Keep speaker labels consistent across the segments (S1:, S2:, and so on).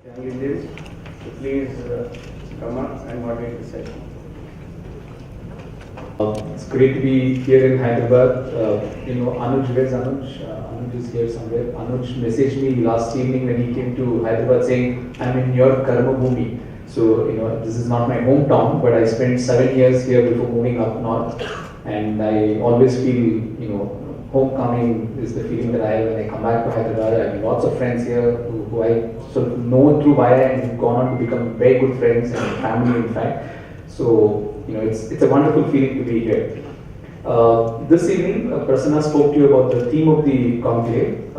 S1: young Indians to please come up and moderate the session.
S2: It's great to be here in Hyderabad. Anuj, where's Anuj? Anuj is here somewhere. Anuj messaged me last evening when he came to Hyderabad saying, I'm in your Karma Bhumi. So, this is not my hometown, but I spent 7 years here before moving up north. And I always feel, homecoming is the feeling that I have when I come back to Hyderabad. I have lots of friends here who I sort of know through Vaya and gone on to become very good friends and family, in fact. So, it's a wonderful feeling to be here. This evening, Prasanna spoke to you about the theme of the conclave,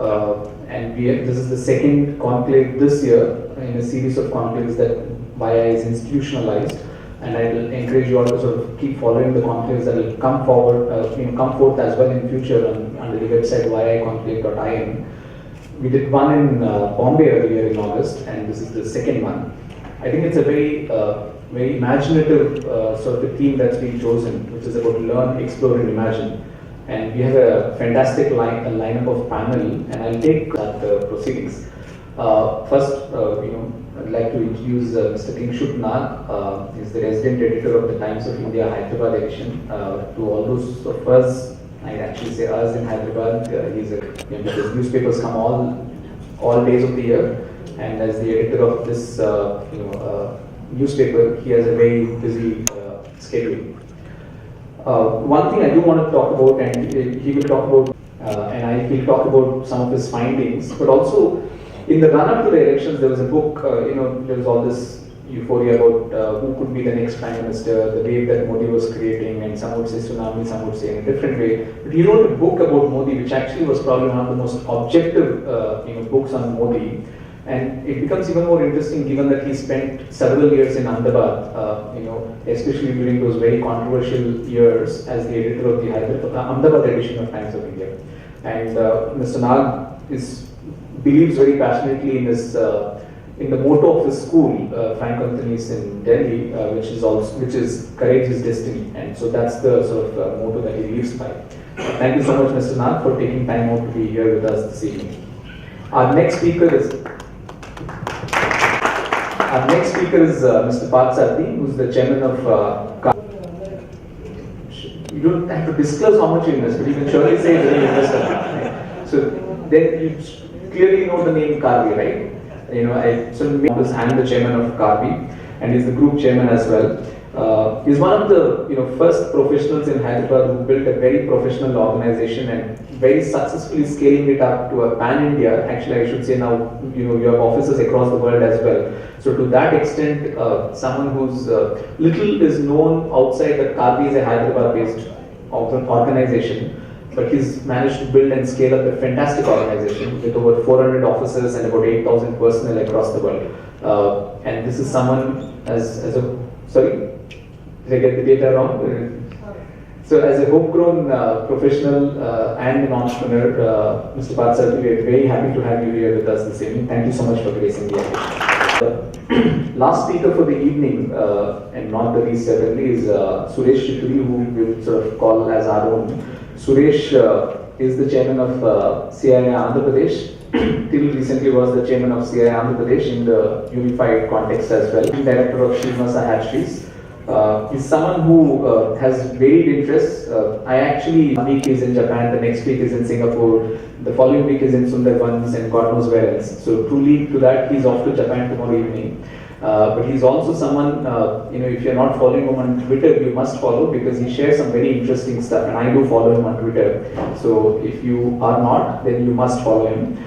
S2: and this is the second conclave this year in a series of conclaves that Vaya is institutionalized. And I will encourage you all to sort of keep following the conclaves that will come forth as well in future under the website viaconclave.in. We did one in Bombay earlier in August, and this is the second one. I think it's a very imaginative sort of a theme that's been chosen, which is about learn, explore, and imagine. And we have a fantastic lineup of panel, and I'll take the proceedings. First, I'd like to introduce Mr. Kingshuk. He's the resident editor of the Times of India Hyderabad edition. To all those of us, I'd actually say us in Hyderabad, because newspapers come all days of the year, and as the editor of this newspaper, he has a very busy schedule. One thing I do want to talk about, and he will talk about, and I will talk about some of his findings, but also in the run-up to the elections, there was a book, there was all this euphoria about who could be the next Prime Minister, the wave that Modi was creating, and some would say tsunami, some would say in a different way. But he wrote a book about Modi, which actually was probably one of the most objective books on Modi. And it becomes even more interesting given that he spent several years in Ahmedabad, especially during those very controversial years as the editor of the Ahmedabad edition of Times of India. And Mr. Nag believes very passionately in the motto of his school, Frank Anthony's in Delhi, which is courage is destiny. And so that's the sort of motto that he lives by. Thank you so much, Mr. Nag, for taking time out to be here with us this evening. Our next speaker is Mr. Parthasarathy, who is the chairman of Karvy. You don't have to disclose how much you invest, but you can surely say that you invest. Right? So then you clearly know the name Karvy, right? I'm the chairman of Karvy, and he's the group chairman as well. He's one of the first professionals in Hyderabad who built a very professional organization and very successfully scaling it up to a pan-India. Actually, I should say now you have offices across the world as well. So to that extent, someone who's little is known outside that Karvy is a Hyderabad-based organization, but he's managed to build and scale up a fantastic organization with over 400 offices and about 8,000 personnel across the world. And this is someone sorry. Did I get the data wrong? So as a homegrown professional and an entrepreneur, Mr. Parthasarathy, we are very happy to have you here with us this evening. Thank you so much for gracing the occasion. Last speaker for the evening, and not the least certainly, is Suresh Chitturi, who we will sort of call as our own. Suresh is the chairman of CII Andhra Pradesh. Till recently was the chairman of CII Andhra Pradesh in the unified context as well. Director of Srinivasa Hatcheries. He's someone who has varied interests. One week is in Japan, the next week is in Singapore, the following week is in Sundarbans and God knows where else. So truly to that, he's off to Japan tomorrow evening. But he's also someone, if you're not following him on Twitter, you must follow because he shares some very interesting stuff, and I do follow him on Twitter. So if you are not, then you must follow him.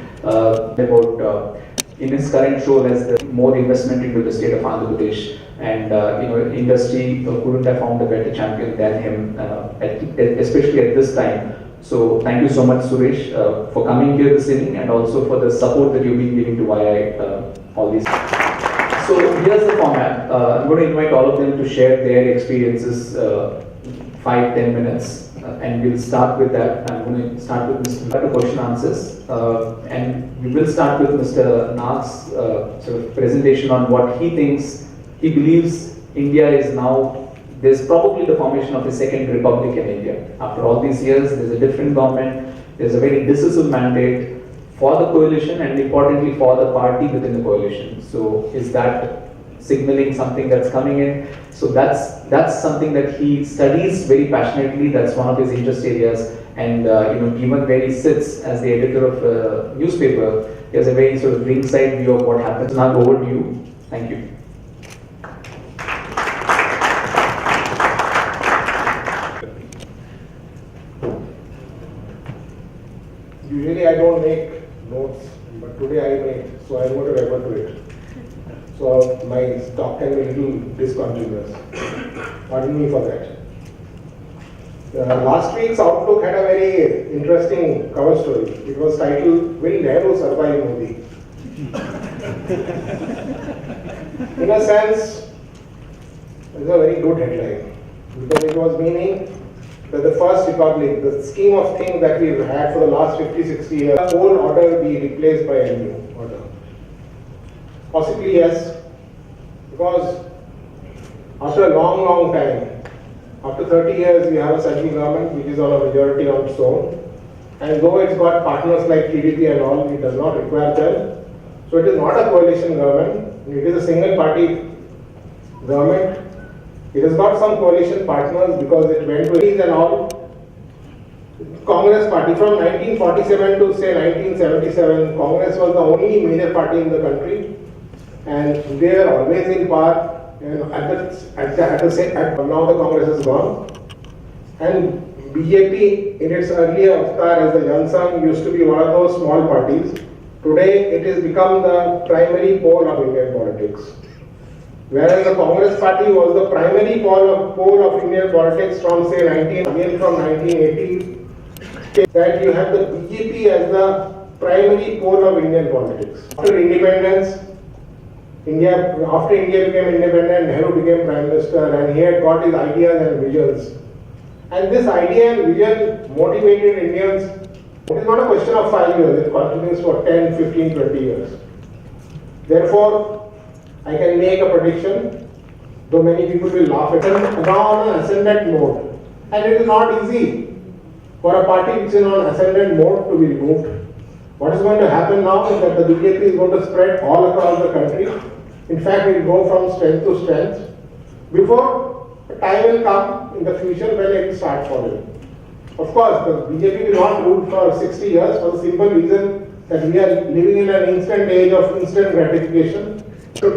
S2: In his current role as the more investment into the state of Andhra Pradesh, and industry couldn't have found a better champion than him, especially at this time. So thank you so much, Suresh, for coming here this evening and also for the support that you've been giving to Vaya all these. So here's the format. I'm going to invite all of them to share their experiences, 5-10 minutes. And we'll start with that. I'm going to start with Mr. question answers, and we will start with Mr. Nag's sort of presentation on what he believes India is now. There's probably the formation of a second republic in India. After all these years, there's a different government. There's a very decisive mandate for the coalition and importantly for the party within the coalition. So is that signaling something that's coming in? So that's something that he studies very passionately. That's one of his interest areas. And given where he sits as the editor of a newspaper, he has a very sort of ringside view of what happens. Now over to you. Thank you.
S3: Usually I don't make notes, but today I made, so I'm going to refer to it. So my talk can be a little discontinuous. Pardon me for that. Last week's Outlook had a very interesting cover story. It was titled, "Will Nehru Survive Modi?" In a sense, it's a very good headline because it was meaning that the first republic, the scheme of things that we've had for the last 50-60 years, the old order be replaced by a new order. Possibly yes, because after a long time, after 30 years, we have a central government which is on a majority on its own, and though it's got partners like TDP and all, it does not require them. So it is not a coalition government, it is a single party government. It has got some coalition partners because it went to these and all. Congress party from 1947 to say 1977, Congress was the only major party in the country, and they were always in power. And now the Congress is gone, and BJP in its earlier avatar as the Jansang used to be one of those small parties. Today it has become the primary pole of Indian politics. Whereas the Congress party was the primary pole of Indian politics from say 1980, that you have the BJP as the primary pole of Indian politics. After independence, after India became independent, Nehru became Prime Minister and he had got his ideas and visions. And this idea and vision motivated Indians. It is not a question of 5 years, it continues for 10, 15, 20 years. Therefore, I can make a prediction, though many people will laugh at it, now on an ascendant mode. And it is not easy for a party which is on ascendant mode to be removed. What is going to happen now is that the BJP is going to spread all across the country. In fact, it will go from strength to strength before a time will come in the future when it will start falling. Of course, the BJP will not rule for 60 years for the simple reason that we are living in an instant age of instant gratification. For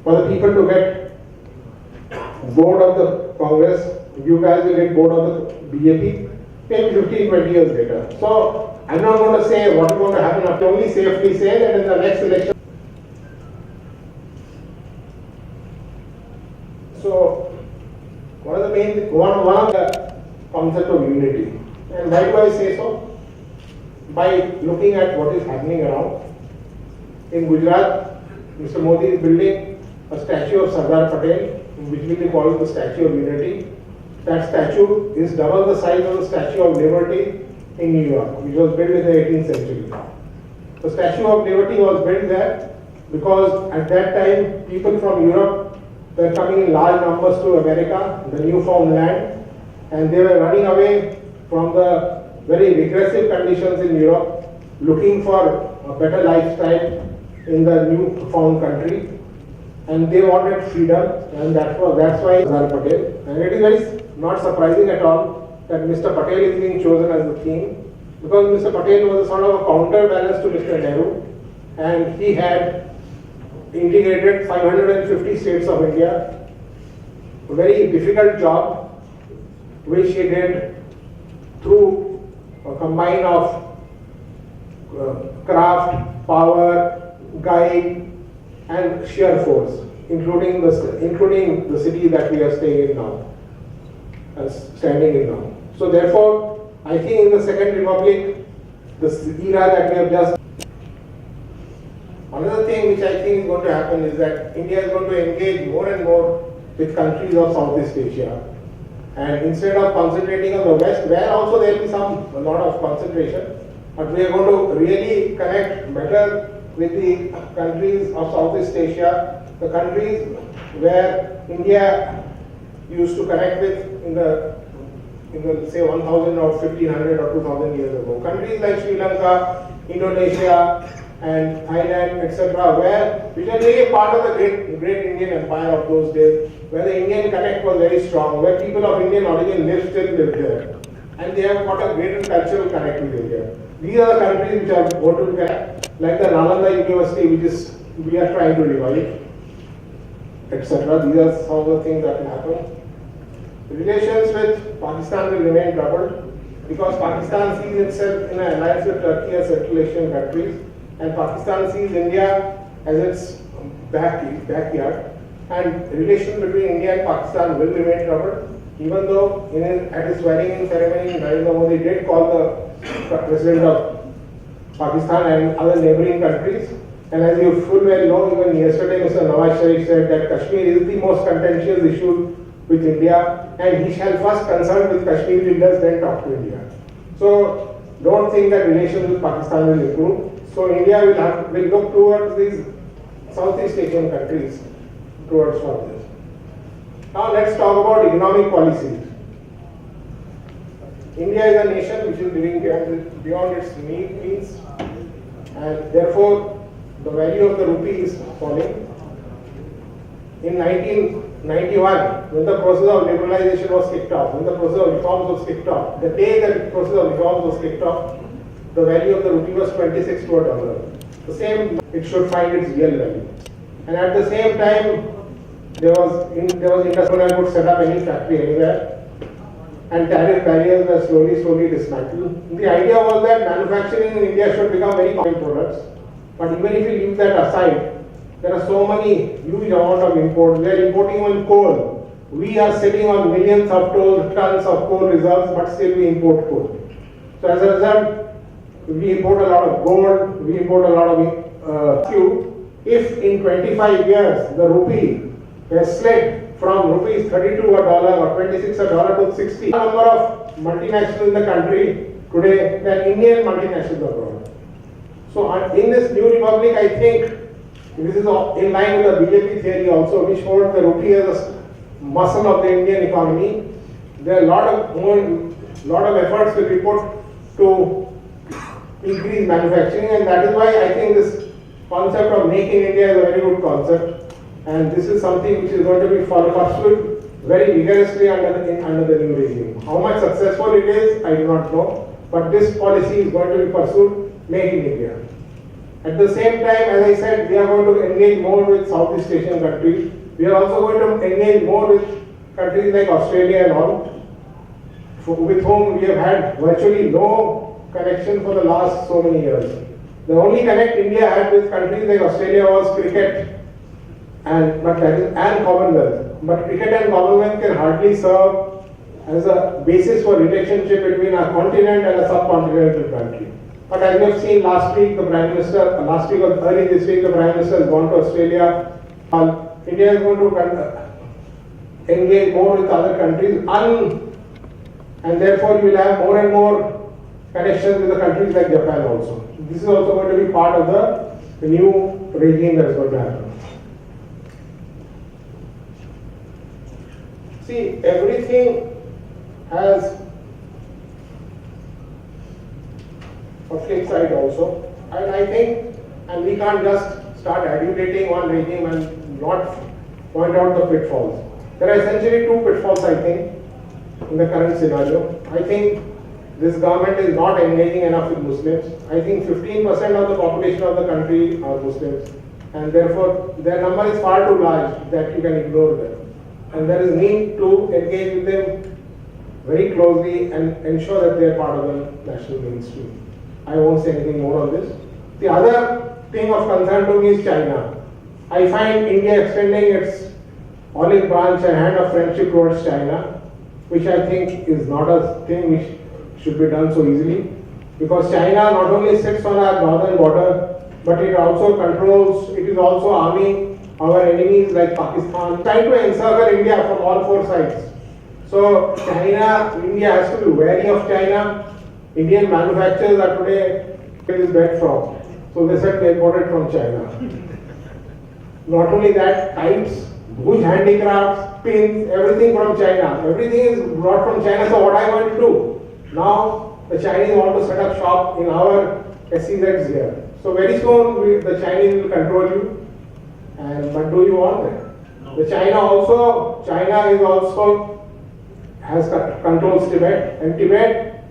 S3: the people to get bored of the Congress, you guys will get bored of the BJP maybe 15-20 years later. So I'm not going to say what is going to happen. I can only safely say that in the next election. So one of the concept of unity. And why do I say so? By looking at what is happening around. In Gujarat, Mr. Modi is building a statue of Sardar Patel, which will be called the Statue of Unity. That statue is double the size of the Statue of Liberty in New York, which was built in the 18th century. The Statue of Liberty was built there because at that time people from Europe were coming in large numbers to America, the newfound land, and they were running away from the very regressive conditions in Europe, looking for a better lifestyle in the newfound country, and they wanted freedom, and that's why Sardar Patel. And it is very not surprising at all that Mr. Patel is being chosen as the theme, because Mr. Patel was a sort of a counterbalance to Mr. Nehru, and he had integrated 550 states of India, a very difficult job, which he did through a combine of craft, power, guide, and sheer force, including the city that we are staying in now, standing in now. So therefore, I think in the Second Republic, the era that we have just. Another thing which I think is going to happen is that India is going to engage more and more with countries of Southeast Asia. And instead of concentrating on the West, where also there will be a lot of concentration, but we are going to really connect better with the countries of Southeast Asia, the countries where India used to connect with in the say 1000 or 1500 or 2000 years ago. Countries like Sri Lanka, Indonesia and Thailand, etc., which are really a part of the great Indian empire of those days, where the Indian connect was very strong, where people of Indian origin still live there, and they have got a greater cultural connect with India. These are the countries which are going to connect, like the Nalanda University, we are trying to revive, etc. These are some of the things that will happen. Relations with Pakistan will remain troubled because Pakistan sees itself in an alliance with Turkey as Central Asian countries, and Pakistan sees India as its backyard. And relations between India and Pakistan will remain troubled, even though at his swearing-in ceremony, Narendra Modi did call the president of Pakistan and other neighboring countries. And as you full well know, even yesterday Mr. Nawaz Sharif said that Kashmir is the most contentious issue with India, and he shall first consult with Kashmir leaders, then talk to India. So don't think that relations with Pakistan will improve. So India will look towards these Southeast Asian countries towards for this. Now let's talk about economic policies. India is a nation which is living beyond its means, and therefore the value of the rupee is falling. In 1991, when the process of liberalization was kicked off, when the process of reforms was kicked off, the day that the process of reforms was kicked off, the value of the rupee was 26 to a dollar. The same, it should find its real value. And at the same time, there was industry could set up any factory anywhere, and tariff barriers were slowly dismantled. The idea was that manufacturing in India should become very common products. But even if you leave that aside, there are so many huge amount of import. We are importing even coal. We are sitting on millions of tons of coal reserves, but still we import coal. So as a result, we import a lot of gold, we import a lot of if in 25 years the rupee has slid from rupees 32 a dollar or 26 a dollar to 60, the number of multinationals in the country today than Indian multinationals abroad. So in this new republic, I think this is in line with the BJP theory also, which holds the rupee as a muscle of the Indian economy. There are a lot of efforts will be put to increase manufacturing, and that is why I think this concept of making India is a very good concept, and this is something which is going to be pursued very vigorously under the new regime. How much successful it is, I do not know, but this policy is going to be pursued, making India. At the same time, as I said, we are going to engage more with Southeast Asian countries. We are also going to engage more with countries like Australia and all, with whom we have had virtually no connection for the last so many years. The only connect India had with countries like Australia was cricket and Commonwealth. But cricket and Commonwealth can hardly serve as a basis for relationship between a continent and a subcontinental country. But as you have seen last week, or early this week, the Prime Minister has gone to Australia. India is going to engage more with other countries, and therefore you will have more and more connections with the countries like Japan also. This is also going to be part of the new regime that is going to happen. See, everything has a flip side also, and I think, and we can't just start adulating one regime and not point out the pitfalls. There are essentially two pitfalls, I think, in the current scenario. I think this government is not engaging enough with Muslims. I think 15% of the population of the country are Muslims, and therefore their number is far too large that you can ignore them. And there is need to engage with them very closely and ensure that they are part of the national mainstream. I won't say anything more on this. The other thing of concern to me is China. I find India extending its olive branch and hand of friendship towards China, which I think is not a thing which should be done so easily, because China not only sits on our northern border, but it also is also arming our enemies like Pakistan, trying to encircle India from all four sides. So India has to be wary of China. Indian manufacturers are today is bred from. So they said they imported from China. Not only that, kites, huge handicrafts, pins, everything from China. Everything is brought from China. So what am I going to do? Now the Chinese want to set up shop in our SEZs here. So very soon the Chinese will control you. But do you want that?
S4: No.
S3: The China is also has controls Tibet, and Tibet,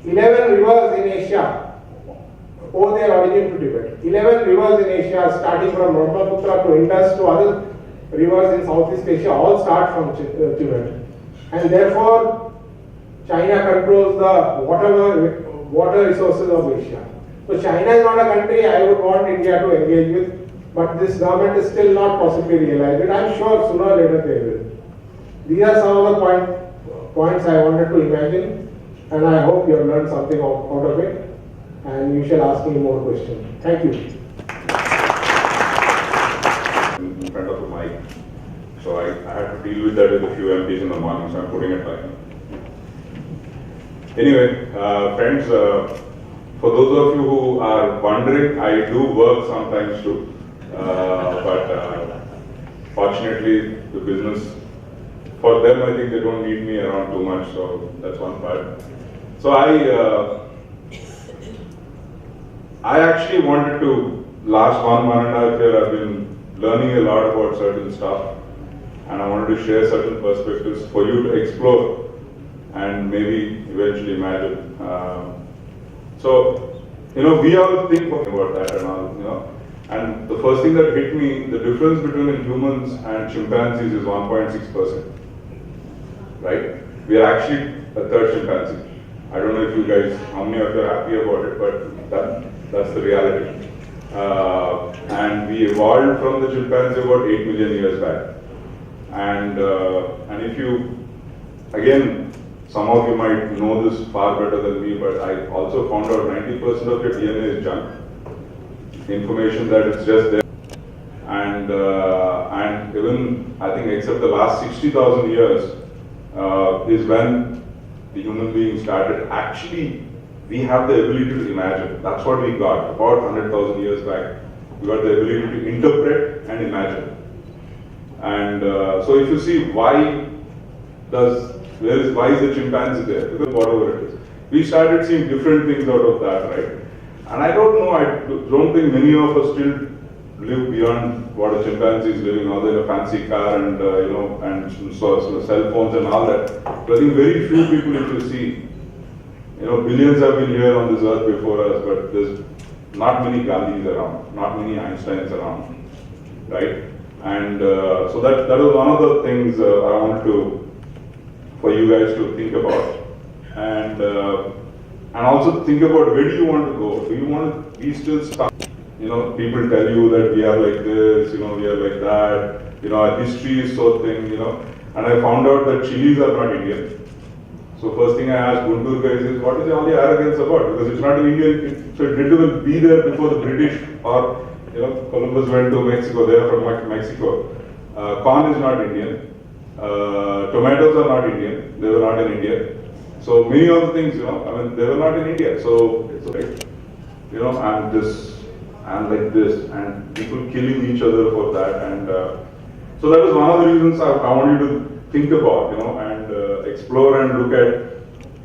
S3: 11 rivers in Asia owe their origin to Tibet. 11 rivers in Asia, starting from Brahmaputra to Indus to other rivers in Southeast Asia, all start from Tibet. And therefore, China controls the water resources of Asia. So China is not a country I would want India to engage with, but this government is still not possibly realized it. I'm sure sooner or later they will. These are some of the points I wanted to imagine, and I hope you have learned something out of it, and you shall ask me more questions. Thank you.
S5: In front of the mic, so I had to deal with that with a few MPs in the morning, so I'm putting it back. Anyway, friends, for those of you who are wondering, I do work sometimes too, but fortunately the business, for them I think they don't need me around too much, so that's one part. So I actually wanted to, last 1.5 years I've been learning a lot about certain stuff, and I wanted to share certain perspectives for you to explore and maybe eventually imagine. So, we all think about that and all, and the first thing that hit me, the difference between humans and chimpanzees is 1.6%, right? We are actually a third chimpanzee. I don't know if you guys, how many of you are happy about it, but that's the reality. And we evolved from the chimpanzee about 8 million years back. And if you, again, some of you might know this far better than me, but I also found out 90% of your DNA is junk. Information that is just there. And even, I think, except the last 60,000 years is when the human being started. Actually, we have the ability to imagine. That's what we got about 100,000 years back. We got the ability to interpret and imagine. And so if you see why is the chimpanzee there? Because whatever it is. We started seeing different things out of that, right? And I don't know, I don't think many of us still live beyond what a chimpanzee is living, now in a fancy car and and so cell phones and all that. But I think very few people, if you see, billions have been here on this earth before us, but there's not many Gandhis around, not many Einsteins around, right? And so that was one of the things I wanted for you guys to think about, and also think about where do you want to go? Do you want to be still stuck? People tell you that we are like this, we are like that, our history is so thin, and I found out that chilies are not Indian. So first thing I asked Guntur guys is, what is all the arrogance about? Because it's not an Indian, so it didn't even be there before the British or, Columbus went to Mexico, they are from Mexico. Corn is not Indian. Tomatoes are not Indian, they were not in India. So many of the things, they were not in India. So it's like, I'm this, I'm like this, and people killing each other for that. And so that was one of the reasons I want you to think about, and explore and look at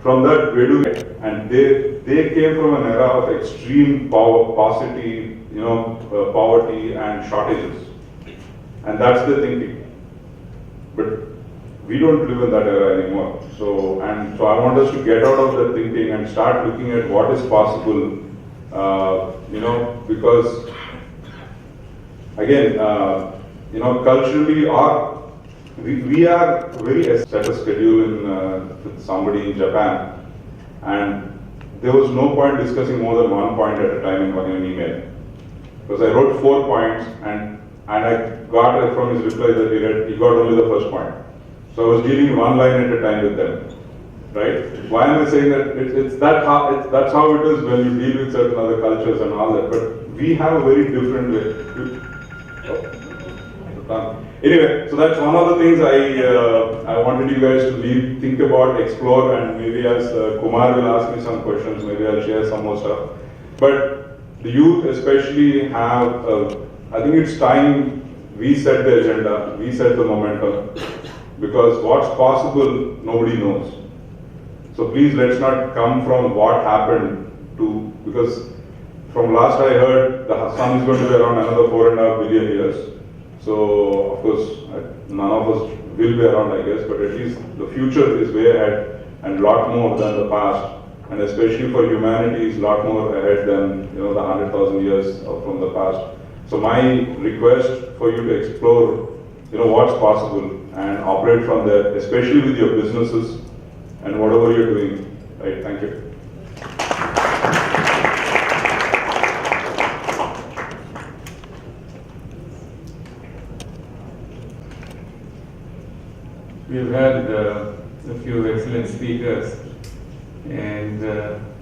S5: from that where do we, and they came from an era of extreme paucity, poverty and shortages, and that's the thinking. But we don't live in that era anymore. So I want us to get out of that thinking and start looking at what is possible. Because again, culturally, we are very set a schedule with somebody in Japan, and there was no point discussing more than 1 point at a time in an email. Because I wrote 4 points, and I got from his reply that he got only the first point. So I was dealing 1 line at a time with them, right? Why am I saying that? That's how it is when you deal with certain other cultures and all that. But we have a very different way. Anyway, so that's one of the things I wanted you guys to think about, explore, and maybe as Kumar will ask me some questions, maybe I'll share some more stuff. But the youth especially have, I think it's time we set the agenda, we set the momentum, because what's possible, nobody knows. So please let's not come from what happened to, because from last I heard, the sun is going to be around another 4.5 billion years. So, of course, none of us will be around, I guess, but at least the future is way ahead and lot more than the past. And especially for humanity, is lot more ahead than the 100,000 years from the past. So my request for you to explore, what's possible and operate from there, especially with your businesses and whatever you're doing. Right? Thank you.
S4: We've had a few excellent speakers, and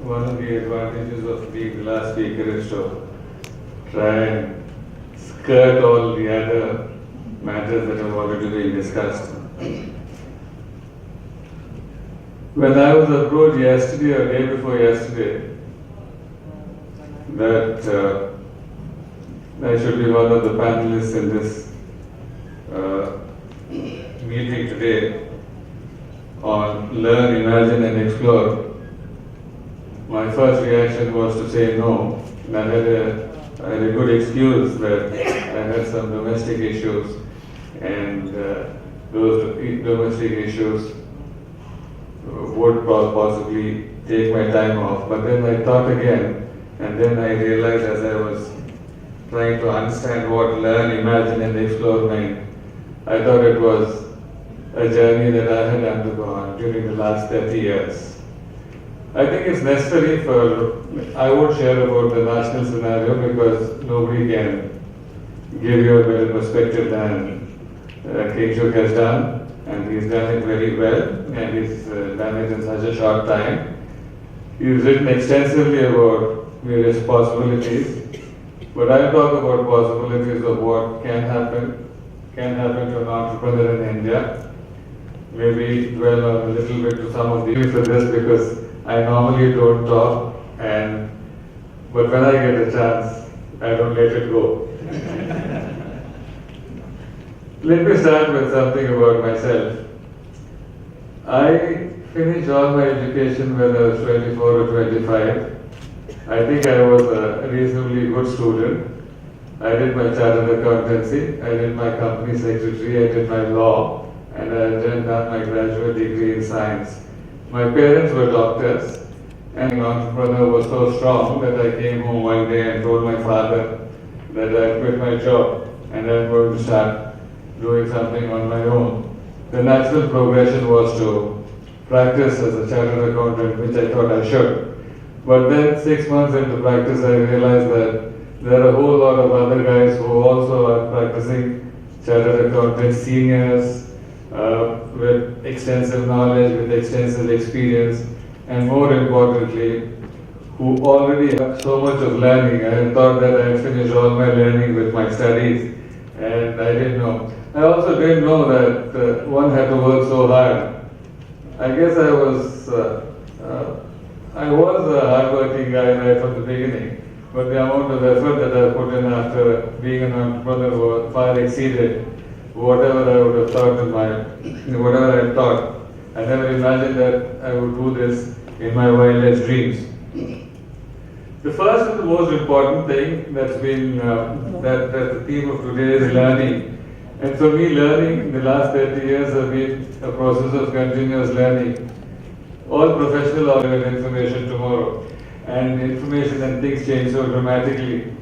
S4: one of the advantages of being the last speaker is to try and skirt all the other matters that have already been discussed. When I was approached yesterday or day before yesterday that I should be one of the panelists in this meeting today on Learn, Imagine and Explore, my first reaction was to say no. And I had a good excuse that I had some domestic issues, and those domestic issues would possibly take my time off. But then I thought again, and then I realized as I was trying to understand what Learn, Imagine and Explore meant, I thought it was a journey that I had undergone during the last 30 years. I think it's necessary I won't share about the national scenario because nobody can give you a better perspective than Kingshuk has done, and he's done it very well, and he's done it in such a short time. He's written extensively about various possibilities, but I'll talk about possibilities of what can happen to an entrepreneur in India. Maybe dwell on a little bit to some of the for this because I normally don't talk, but when I get a chance, I don't let it go. Let me start with something about myself. I finished all my education when I was 24 or 25. I think I was a reasonably good student. I did my chartered accountancy, I did my company secretary, I did my law, and I then done my graduate degree in science. My parents were doctors, and an entrepreneur was so strong that I came home one day and told my father that I quit my job and I'm going to start doing something on my own. The natural progression was to practice as a chartered accountant, which I thought I should. But then 6 months into practice, I realized that there are a whole lot of other guys who also are practicing chartered accountants, seniors, with extensive knowledge, with extensive experience, and more importantly, who already have so much of learning. I thought that I had finished all my learning with my studies, and I didn't know. I also didn't know that one had to work so hard. I guess I was a hard-working guy right from the beginning, but the amount of effort that I put in after being an entrepreneur far exceeded whatever I would have thought whatever I thought. I never imagined that I would do this in my wildest dreams. The first and the most important thing that's been, that the theme of today is learning. And for me, learning in the last 30 years has been a process of continuous learning. All professional are information tomorrow, and information and things change so dramatically.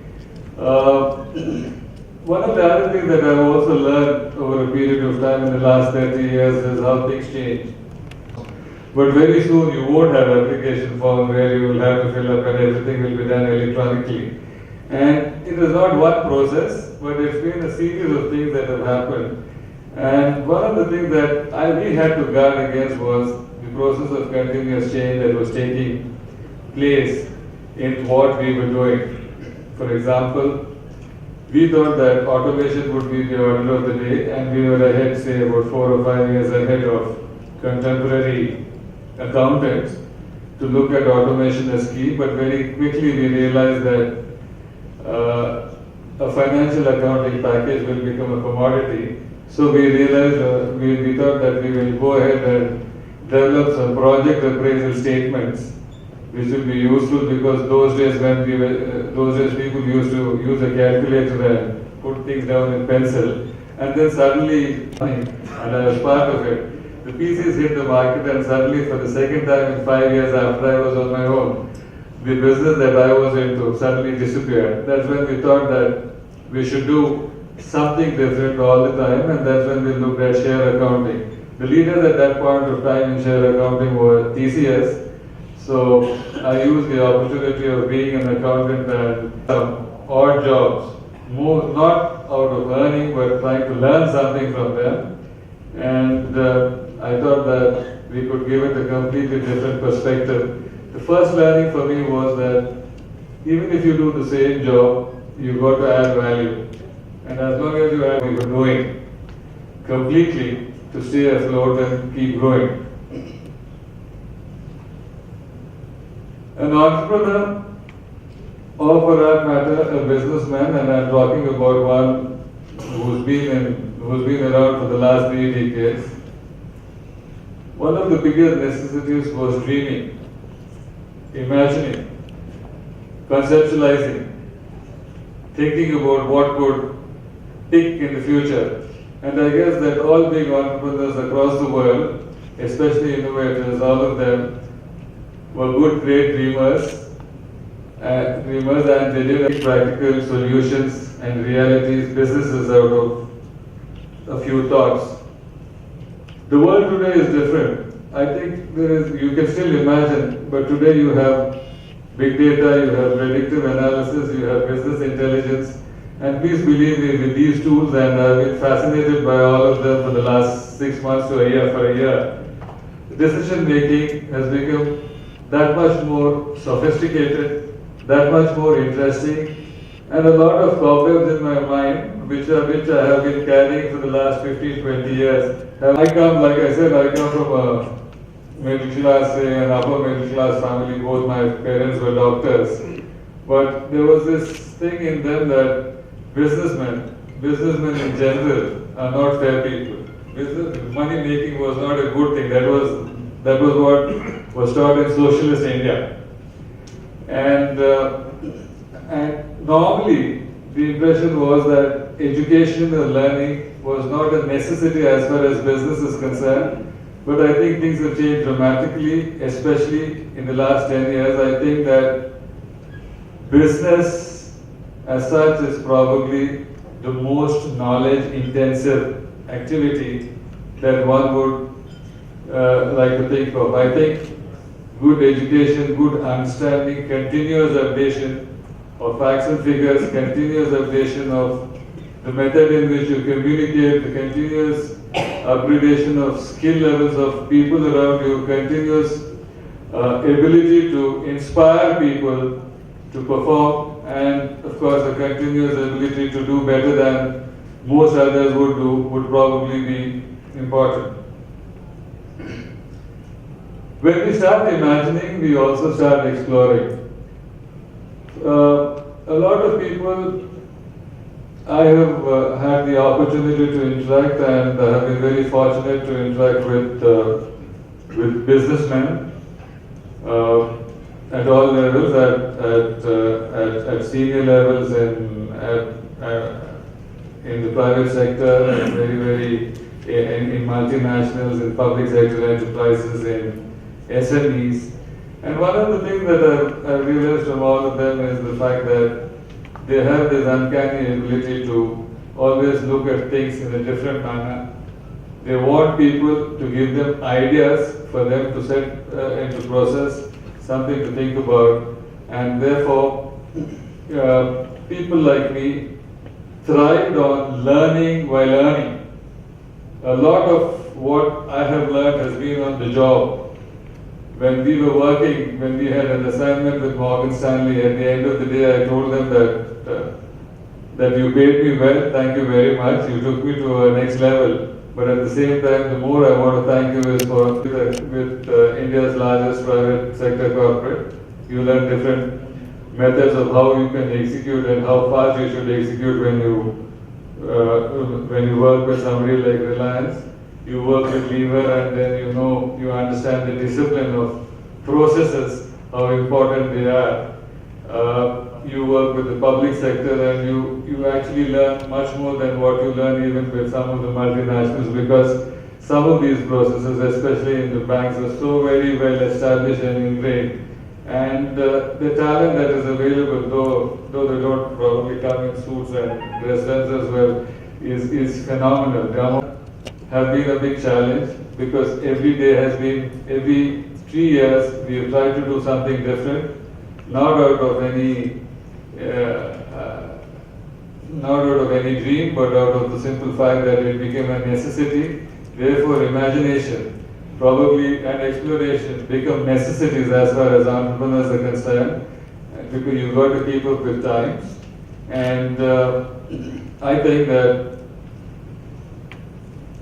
S4: One of the other things that I've also learned over a period of time in the last 30 years is how things change. But very soon you won't have application form where you will have to fill up and everything will be done electronically. And it is not one process, but it's been a series of things that have happened. And one of the things that we had to guard against was the process of continuous change that was taking place in what we were doing. For example, we thought that automation would be the order of the day, and we were ahead, say, about 4 or 5 years ahead of contemporary accountants to look at automation as key, but very quickly we realized that a financial accounting package will become a commodity. So we realized, we thought that we will go ahead and develop some project appraisal statements which will be useful because those days people used to use a calculator and put things down in pencil, and then suddenly, and I was part of it, the PCs hit the market, and suddenly for the second time in 5 years after I was on my own, the business that I was into suddenly disappeared. That's when we thought that we should do something different all the time, and that's when we looked at share accounting. The leaders at that point of time in share accounting were TCS, so I used the opportunity of being an accountant and some odd jobs, more not out of earning but trying to learn something from them, and I thought that we could give it a completely different perspective. The first learning for me was that even if you do the same job, you got to add value. And as long as you add, you were doing completely to stay afloat and keep growing. An entrepreneur, or for that matter, a businessman, and I'm talking about one who's been around for the last 3 decades. One of the biggest necessities was dreaming, imagining, conceptualizing, thinking about what could tick in the future. And I guess that all big entrepreneurs across the world, especially innovators, all of them were good, great dreamers, and they did practical solutions and realities, businesses out of a few thoughts. The world today is different. I think you can still imagine, but today you have big data, you have predictive analysis, you have business intelligence, and please believe me, with these tools, and I've been fascinated by all of them for the last 6 months to a year, decision making has become that much more sophisticated, that much more interesting, and a lot of cobwebs in my mind, which I have been carrying for the last 15-20 years. I come from a middle class, an upper middle class family. Both my parents were doctors, but there was this thing in them that businessmen in general are not fair people. Money making was not a good thing. That was what was taught in socialist India. And normally the impression was that education and learning was not a necessity as far as business is concerned. But I think things have changed dramatically, especially in the last 10 years. I think that business as such is probably the most knowledge intensive activity that one would like to think of. I think good education, good understanding, continuous updation of facts and figures, continuous updation of the method in which you communicate, the continuous upgradation of skill levels of people around you, continuous ability to inspire people to perform, and of course a continuous ability to do better than most others would do would probably be important. When we start imagining, we also start exploring. A lot of people I have had the opportunity to interact, and I have been very fortunate to interact with businessmen at all levels, at senior levels, in the private sector, and in multinationals, in public sector enterprises, in SMEs. And one of the things that I've realized from all of them is the fact that they have this uncanny ability to always look at things in a different manner. They want people to give them ideas for them to set into process, something to think about, and therefore people like me thrived on learning while earning. A lot of what I have learned has been on the job. When we were working, when we had an assignment with Morgan Stanley, at the end of the day I told them that you paid me well, thank you very much, you took me to a next level. But at the same time, the more I want to thank you is for with India's largest private sector corporate. You learn different methods of how you can execute and how fast you should execute when you work with somebody like Reliance. You work with Lever, and then you understand the discipline of processes, how important they are. You work with the public sector and you actually learn much more than what you learn even with some of the multinationals, because some of these processes, especially in the banks, are so very well established and ingrained. And the talent that is available, though they don't probably come in suits and dress as well, is phenomenal. Have been a big challenge, because every day has been, every 3 years we have tried to do something different, not out of any dream, but out of the simple fact that it became a necessity. Therefore, imagination, probably, and exploration become necessities as far as entrepreneurs are concerned, because you've got to keep up with times. And I think that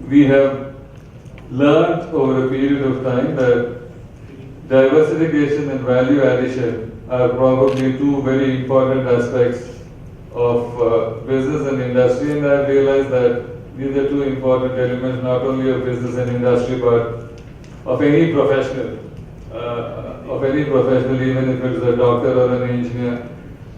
S4: we have learned over a period of time that diversification and value addition are probably two very important aspects of business and industry, and I realized that these are two important elements not only of business and industry but of any professional, even if it is a doctor or an engineer.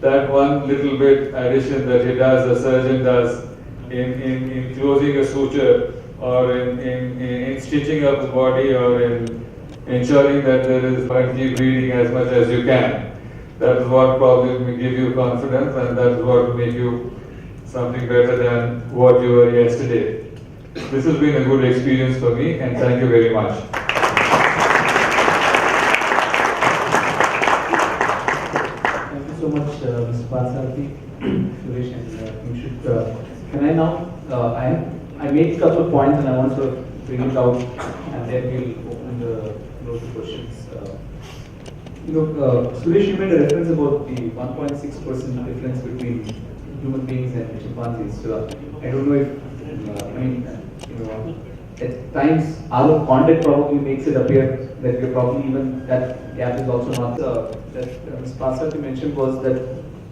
S4: That one little bit addition that he does, a surgeon does, in closing a suture, or in stitching up the body, or in ensuring that there is keep breathing as much as you can. That is what probably will give you confidence, and that is what will make you something better than what you were yesterday. This has been a good experience for me, and thank you very much.
S2: Thank you so much, Mr. Parthasarathy, Suresh, and Kingshuk. Can I now, I made a couple of points and I want to sort of bring it out, and then we'll open the floor to questions. Suresh, you made a reference about the 1.6% difference between human beings and chimpanzees. I don't know if, at times our conduct probably makes it appear that we're probably even, that gap is also not. That Mr. Parthasarathy mentioned was that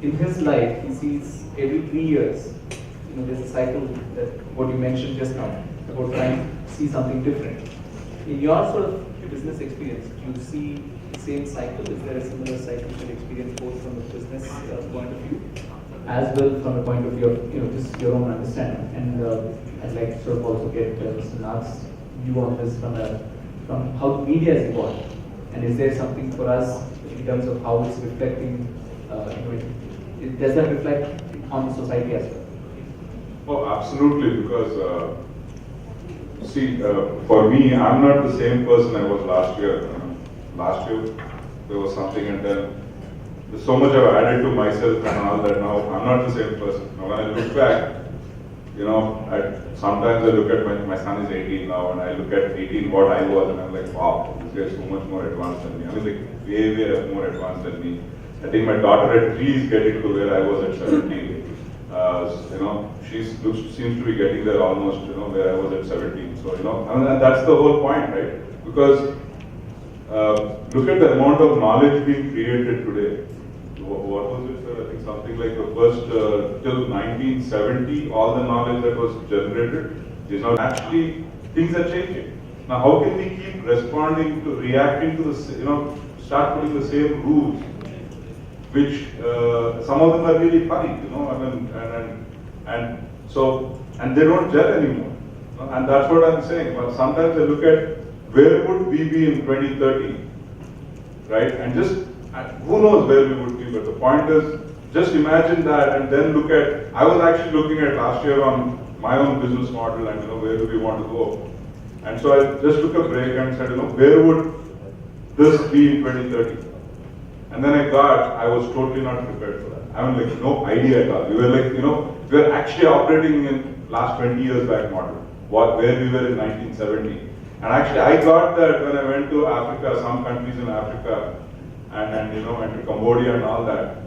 S2: in his life, he sees every 3 years, there's a cycle that what you mentioned just now, about trying to see something different. In your sort of business experience, do you see the same cycle? Is there a similar cycle you experience both from a business point of view, as well from a point of view of just your own understanding? And I'd like to sort of also get Mr. Nag's view on this from how the media has evolved, and is there something for us in terms of how it's reflecting? Does that reflect on the society as well?
S5: Oh, absolutely, because for me, I'm not the same person I was last year. Last year, there was something, and then there's so much I've added to myself and all that. Now I'm not the same person. Now when I look back, sometimes I look at my son is 18 now, and I look at 18 what I was, and I'm like, wow, this guy is so much more advanced than me. I mean, like way more advanced than me. I think my daughter at 3 is getting to where I was at 17. She seems to be getting there almost, where I was at 17. So, and that's the whole point, right? Because look at the amount of knowledge being created today. What was it, sir? I think something like the first, till 1970, all the knowledge that was generated is now actually, things are changing. Now, how can we keep responding to, reacting to the, start putting the same rules, which some of them are really funny, and they don't gel anymore. And that's what I'm saying. But sometimes I look at where would we be in 2030, right? And who knows where we would be, but the point is, just imagine that and then look at, I was actually looking at last year on my own business model and where do we want to go. And so I just took a break and said, where would this be in 2030? And then I was totally not prepared for that. I mean, like, no idea at all. We were like, we were actually operating in last 20 years back model, where we were in 1970. And actually, I thought that when I went to Africa, some countries in Africa, and went to Cambodia and all that,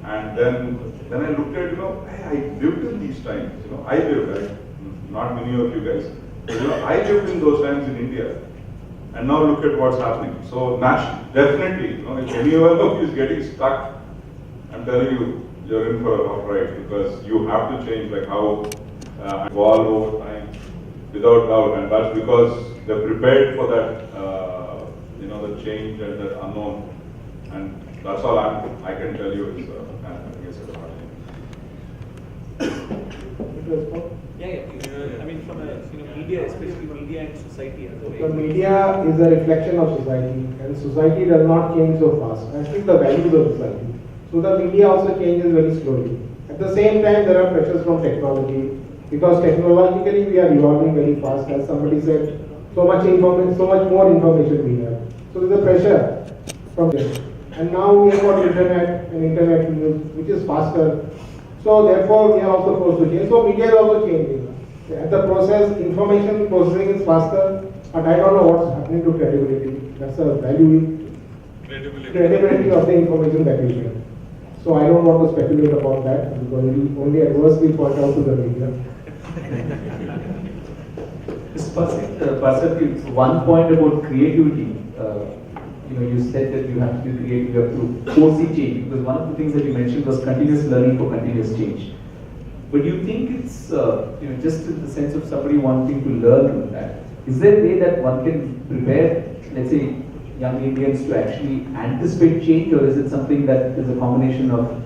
S5: and then I looked at, hey, I lived in these times. I lived, right? Not many of you guys, but I lived in those times in India. And now look at what's happening. So definitely, if anyone of you is getting stuck, I'm telling you, you're in for a rough ride, because you have to change, like how evolve over time, without doubt. And that's because they're prepared for that, the change and that unknown. And that's all I can tell you is, I guess, about it.
S6: I mean, from a media, especially media and society as a
S3: The
S6: way.
S3: media is a reflection of society, and society does not change so fast. At least the values of society. So the media also changes very slowly. At the same time, there are pressures from technology, because technologically we are evolving very fast. As somebody said, so much more information we have. So there's a pressure from them. And now we have got internet and internet news, which is faster. So therefore, we are also forced to change. So media is also changing. At the process, information processing is faster, but I don't know what's happening to credibility. That's a value, credibility of the information that we share. So I don't want to speculate about that, because we only adversely point out to the media.
S2: Mr. Parthasarathy, one point about creativity. You said that you have to be creative, you have to foresee change, because one of the things that you mentioned was continuous learning for continuous change. But do you think it's just in the sense of somebody wanting to learn that? Is there a way that one can prepare, let's say, young Indians to actually anticipate change, or is it something that is a combination of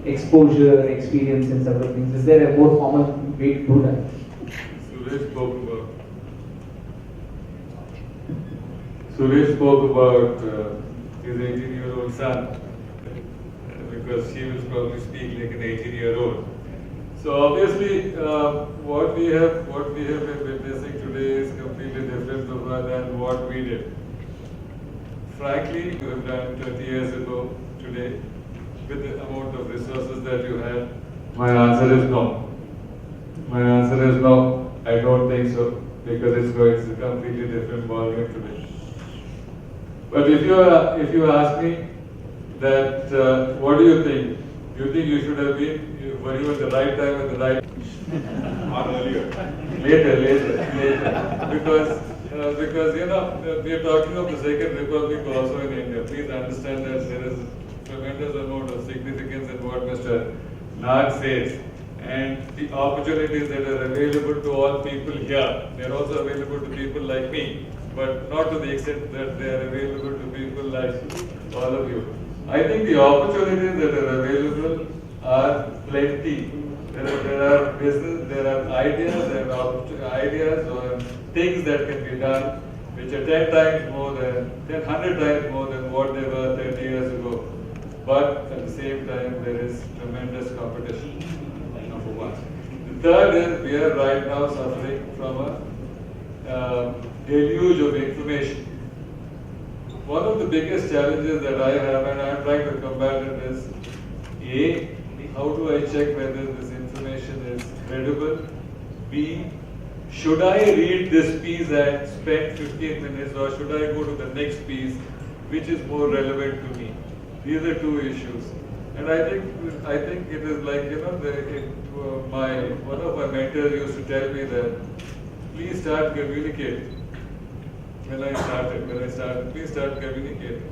S2: exposure, experience, and several things? Is there a more formal way to do that?
S4: Suresh spoke about his 18-year-old son, because she will probably speak like an 18-year-old. So obviously, what we have been witnessing today is completely different than what we did. Frankly, you have done 30 years ago today, with the amount of resources that you have. My answer is no. My answer is no. I don't think so, because it's going to be a completely different ballgame today. But if you ask me that, what do you think? Do you think you should have been, were you at the right time at the right?
S5: Or earlier.
S4: Later. Because we are talking of the Second Republic also in India. Please understand that there is a tremendous amount of significance in what Mr. Nag says. And the opportunities that are available to all people here, they are also available to people like me, but not to the extent that they are available to people like all of you. I think the opportunities that are available are plenty. There are business, there are ideas or things that can be done which are 10 times more than, 100 times more than what they were 30 years ago. But at the same time, there is tremendous competition, number one. The third is we are right now suffering from a deluge of information. One of the biggest challenges that I have, and I am trying to combat it, is A, how do I check whether this information is credible? B, should I read this piece and spend 15 minutes, or should I go to the next piece which is more relevant to me? These are two issues. And I think it is like, one of my mentors used to tell me that, please start communicating. When I started, please start communicating.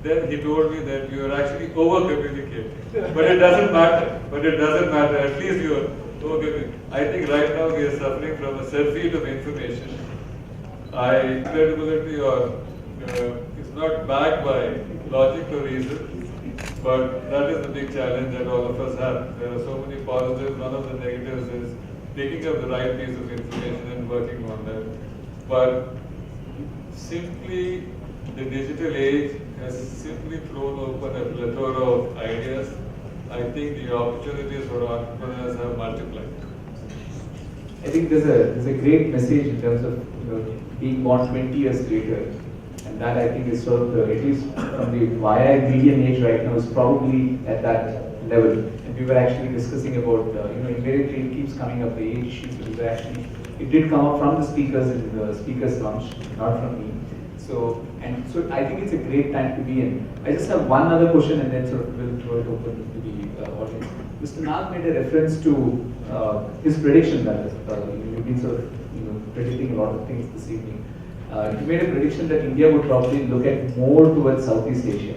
S4: Then he told me that you are actually over-communicating. But it doesn't matter. At least you are over-communicating. I think right now we are suffering from a surfeit of information. Credibility or is not backed by logic or reason. But that is the big challenge that all of us have. There are so many positives. One of the negatives is picking up the right piece of information and working on that. But simply, the digital age has simply thrown open a plethora of ideas. I think the opportunities for entrepreneurs have multiplied.
S2: I think there's a great message in terms of being born 20 years later, and that I think is sort of at least from the via median age right now is probably at that level. And we were actually discussing about invariably it keeps coming up the age issue. It did come up from the speakers in the speakers launch, not from me. So I think it's a great time to be in. I just have one other question, and then sort of we'll throw it open to the audience. Mr. Nag made a reference to his prediction that you've been sort of predicting a lot of things this evening. He made a prediction that India would probably look at more towards Southeast Asia.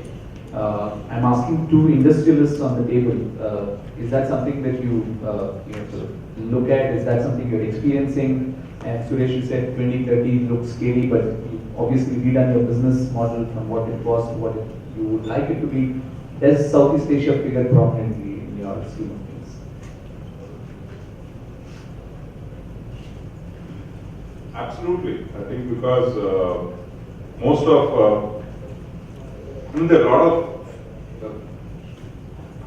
S2: I'm asking two industrialists on the table. Is that something that you sort of look at? Is that something you're experiencing? And Suresh, you said 2030 looks scary, but you obviously redone your business model from what it was to what it you would like it to be, does Southeast Asia figure prominently in your scheme of things?
S5: Absolutely. I think because most of, there are a lot of,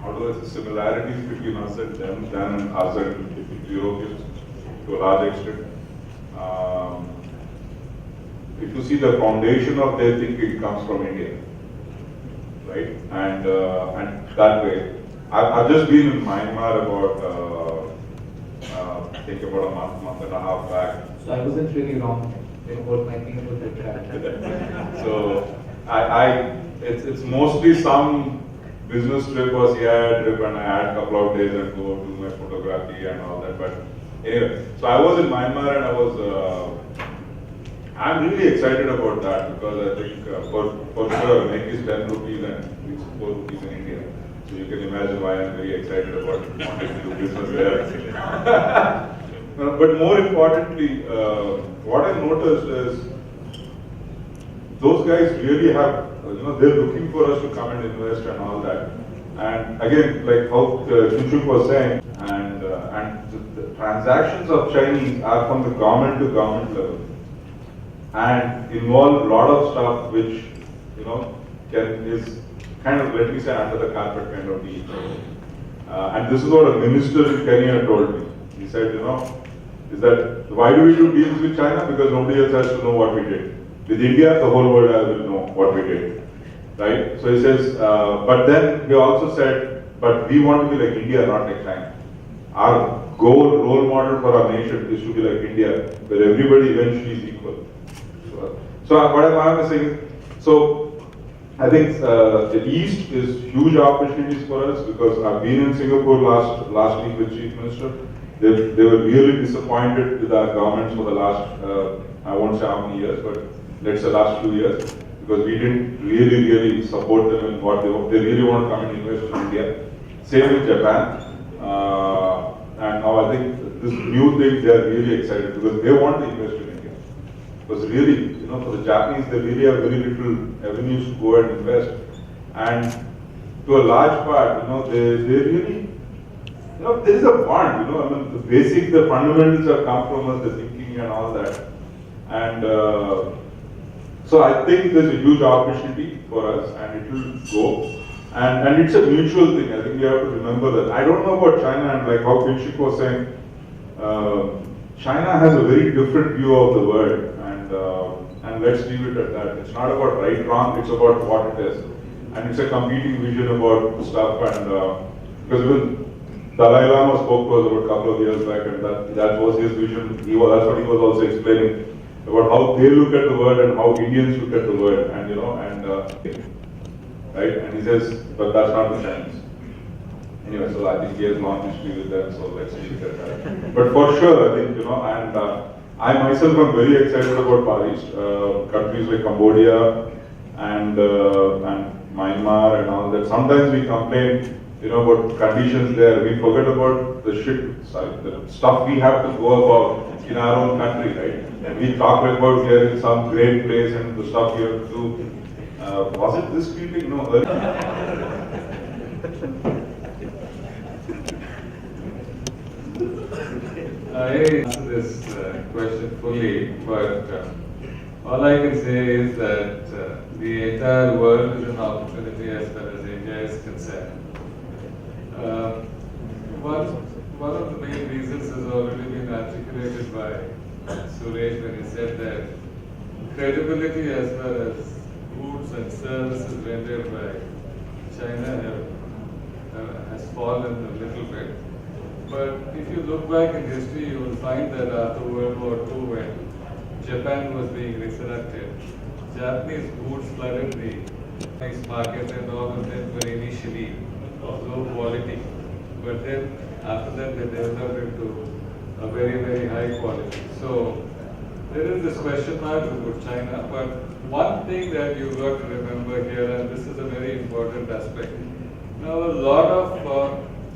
S5: how do I say, similarities between us and them than us and Europeans to a large extent. If you see the foundation of their thinking comes from India, right? And that way, I've just been in Myanmar about, I think about a month and a half back.
S2: So I wasn't really wrong about my thing about the track.
S5: So it's mostly some business trip was trip, and I had a couple of days and go do my photography and all that. But anyway, so I was in Myanmar and I was. I'm really excited about that because I think for sure make is 10 rupees and it's 4 rupees in India. So you can imagine why I'm very excited about wanting to do business there. But more importantly, what I noticed is those guys really have, they're looking for us to come and invest and all that. And again, like how Kingshuk was saying, and the transactions of Chinese are from the government to government level, and involve a lot of stuff which is kind of, let me say, under the carpet kind of deal. And this is what a minister in Kenya told me. He said, is that why do we do deals with China? Because nobody else has to know what we did. With India, the whole world will know what we did, right? So he says, but then he also said, but we want to be like India, not like China. Our role model for our nation is to be like India, where everybody eventually is equal. So what I'm saying, so I think the East is huge opportunities for us because I've been in Singapore last week with Chief Minister. They were really disappointed with our governments for the last, I won't say how many years, but let's say last few years, because we didn't really support them in what they really want to come and invest in India. Same with Japan. And now I think this new thing, they're really excited because they want to invest in India. Because really, for the Japanese, they really have very little avenues to go and invest. And to a large part, they really, there is a bond, the basic, the fundamentals have come from us, the thinking and all that. And so I think there's a huge opportunity for us and it will go. And it's a mutual thing. I think we have to remember that. I don't know about China, and like how Kingshuk was saying, China has a very different view of the world. And let's leave it at that. It's not about right, wrong, it's about what it is. And it's a competing vision about stuff. And because even Dalai Lama spoke to us about a couple of years back, and that was his vision. That's what he was also explaining about how they look at the world and how Indians look at the world. And right? And he says, but that's not the Chinese. Anyway, so I think he has long history with them, so let's leave it at that. But for sure, I think, and I myself am very excited about Far East, countries like Cambodia and Myanmar and all that. Sometimes we complain, about conditions there. We forget about the stuff we have to go about in our own country, right? And we talk about here in some great place and the stuff we have to do. Was it this meeting? No.
S4: I answer this question fully, but all I can say is that the entire world is an opportunity as far as India is concerned. One of the main reasons has already been articulated by Suresh when he said that credibility as far as goods and services rendered by China has fallen a little bit. But if you look back in history, you will find that after World War II, when Japan was being resurrected, Japanese goods flooded the next market, and all of them were initially of low quality. But then after that, they developed into a very, very high quality. So there is this question mark about China, but one thing that you've got to remember here, and this is a very important aspect. Now, a lot of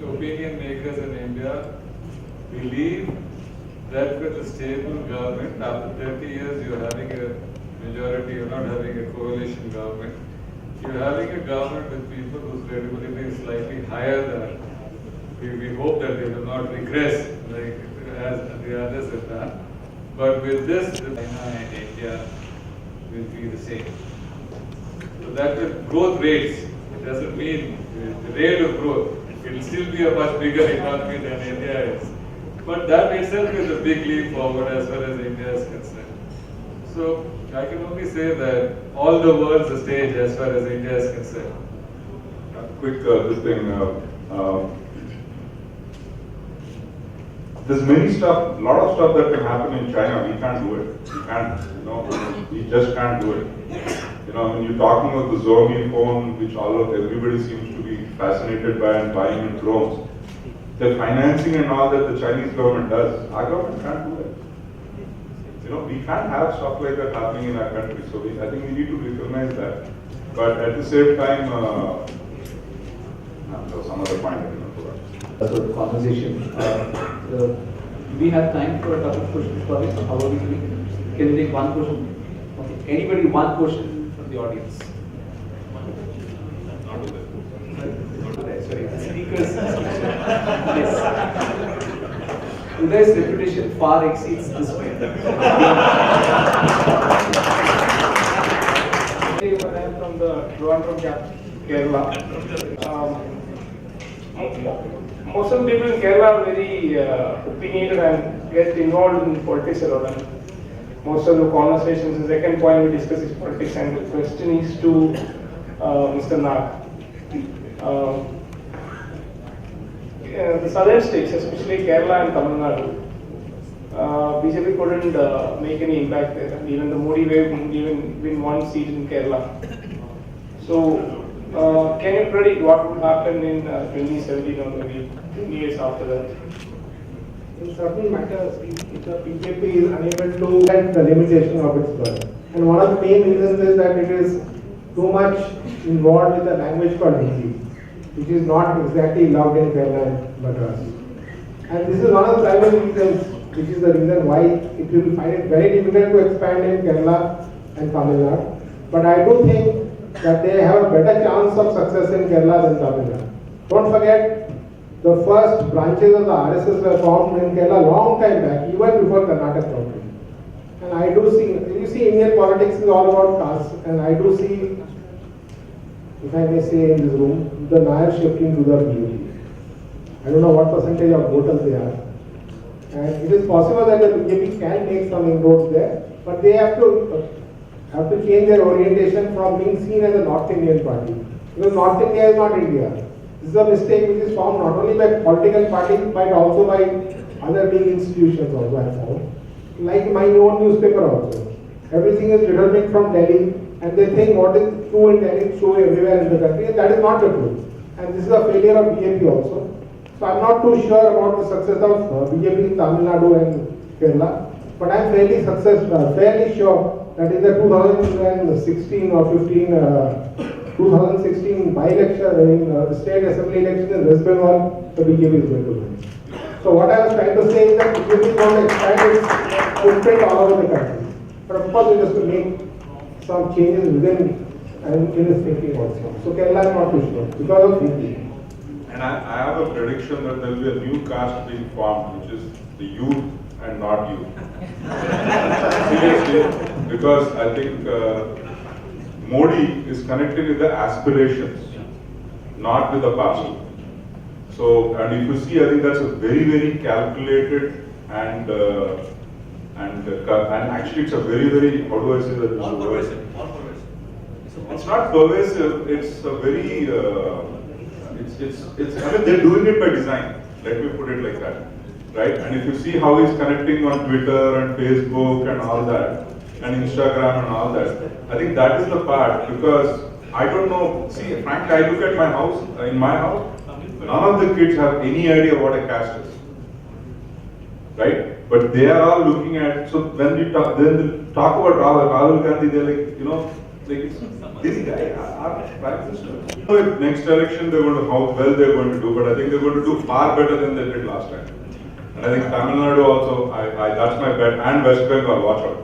S4: opinion makers in India believe that with a stable government, after 30 years, you're having a majority, you're not having a coalition government, you're having a government with people whose credibility is slightly higher than, we hope that they will not regress like as the others have done. But with this, China and India will be the same. So that the growth rates, it doesn't mean the rate of growth. It will still be a much bigger economy than India is. But that itself is a big leap forward as far as India is concerned. So I can only say that all the world's a stage as far as India is concerned.
S5: Quick, this thing. There's many stuff, lot of stuff that can happen in China. We can't do it. We can't, we just can't do it. When you're talking about the Xiaomi phone, which everybody seems to be fascinated by and buying in drones, the financing and all that the Chinese government does, our government can't do it. We can't have stuff like that happening in our country. So I think we need to recognize that. But at the same time, there was some other point.
S2: That's what the conversation. Do we have time for a couple of questions for this? How are we doing? Can we take one question? Okay. Anybody, one question from the audience? Sorry, the speakers. Yes. Uday's reputation far exceeds this way.
S3: I am from the Trivandrum capital, Kerala. Most of the people in Kerala are very opinionated and get involved in politics a lot. And most of the conversations, the second point we discuss is politics, and the question is to Mr. Nag. The southern states, especially Kerala and Tamil Nadu, BJP couldn't make any impact there. And even the Modi wave didn't even win one seat in Kerala. So, can you predict what would happen in 2017 or maybe 10 years after that?
S7: In certain matters, if the BJP is unable to get the limitation of its birth. And one of the main reasons is that it is too much involved with the language called Hindi, which is not exactly loved in Kerala and Madras. And this is one of the primary reasons, which is the reason why it will find it very difficult to expand in Kerala and Tamil Nadu. But I do think that they have a better chance of success in Kerala than Tamil Nadu. Don't forget, the first branches of the RSS were formed in Kerala long time back, even before Karnataka property. And I do see, you see, Indian politics is all about caste, and I do see, if I may say in this room, the Nair shifting to the BJP. I don't know what percentage of voters they are. And it is possible that the BJP can make some inroads there, but they have to change their orientation from being seen as a North Indian party. Because North India is not India. This is a mistake which is formed not only by political parties but also by other big institutions also, I found. Like my own newspaper also. Everything is determined from Delhi, and they think what is true in Delhi is true everywhere in the country, and that is not the truth. And this is a failure of BJP also. So I am not too sure about the success of BJP in Tamil Nadu and Kerala, but I am fairly sure that in the 2016 or 2016 by-election in state assembly election in West Bengal, the BJP is going to win. So what I was trying to say is that BJP is going to expand its footprint all over the country. But of course it has to make some changes within and in its thinking also. So Kerala is not too sure because of thinking.
S5: And I have a prediction that there will be a new caste being formed, which is the youth and not youth. Seriously, because I think Modi is connected with the aspirations, not with the party. So, and if you see, I think that's a very, very calculated and actually it's a very, very, how do I say that?
S6: All pervasive.
S5: It's not pervasive, it's a very, I mean, they're doing it by design, let me put it like that, right? And if you see how he's connecting on Twitter and Facebook and all that, and Instagram and all that, I think that is the part, because I don't know, see, frankly, I look at my house, in my house, none of the kids have any idea what a caste is, right? But they are all looking at, so when we talk, then they talk about Rahul Gandhi, they're like, like it's this guy, our prime minister. I don't know if next election they're going to, how well they're going to do, but I think they're going to do far better than they did last time. And I think Tamil Nadu also, that's my bet, and West Bengal, watch out.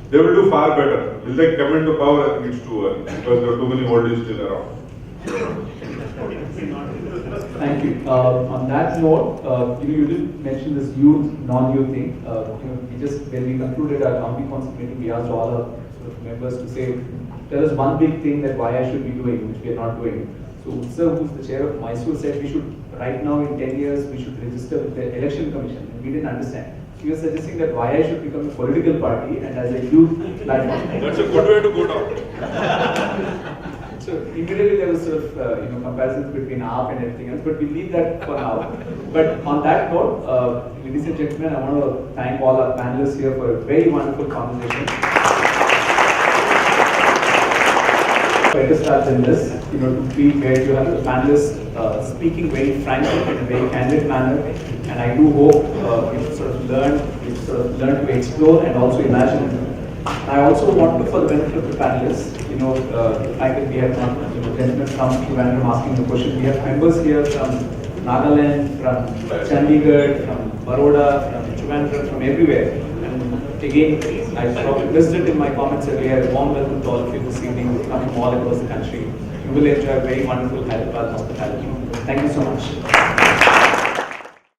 S5: they will do far better. Will they come into power? I think it's too early because there are too many oldies still around.
S2: Thank you. On that note, you did mention this youth, non-youth thing. When we concluded our county council meeting, we asked all our sort of members to say, tell us one big thing that why I should be doing, which we are not doing. So Utsav, who's the chair of Mysore, said we should, right now in 10 years, we should register with the election commission. And we didn't understand. So he was suggesting that why I should become a political party and as a youth platform.
S5: That's a good way to go down.
S2: So immediately there was sort of comparisons between AAP and everything else, but we leave that for now. But on that note, ladies and gentlemen, I want to thank all our panelists here for a very wonderful conversation. Better start than this, to be where you have the panelists speaking very frankly in a very candid manner, and I do hope you sort of learn to explore and also imagine. I also want to, for the benefit of the panelists, the fact that we have gentlemen from Trivandrum asking the question. We have members here from Nagaland, from Chandigarh, from Baroda, from Trivandrum, from everywhere. And again, I probably listed in my comments earlier, a warm welcome to all of you this evening, coming from all across the country. You will enjoy very wonderful Hyderabad hospitality. Thank you so much.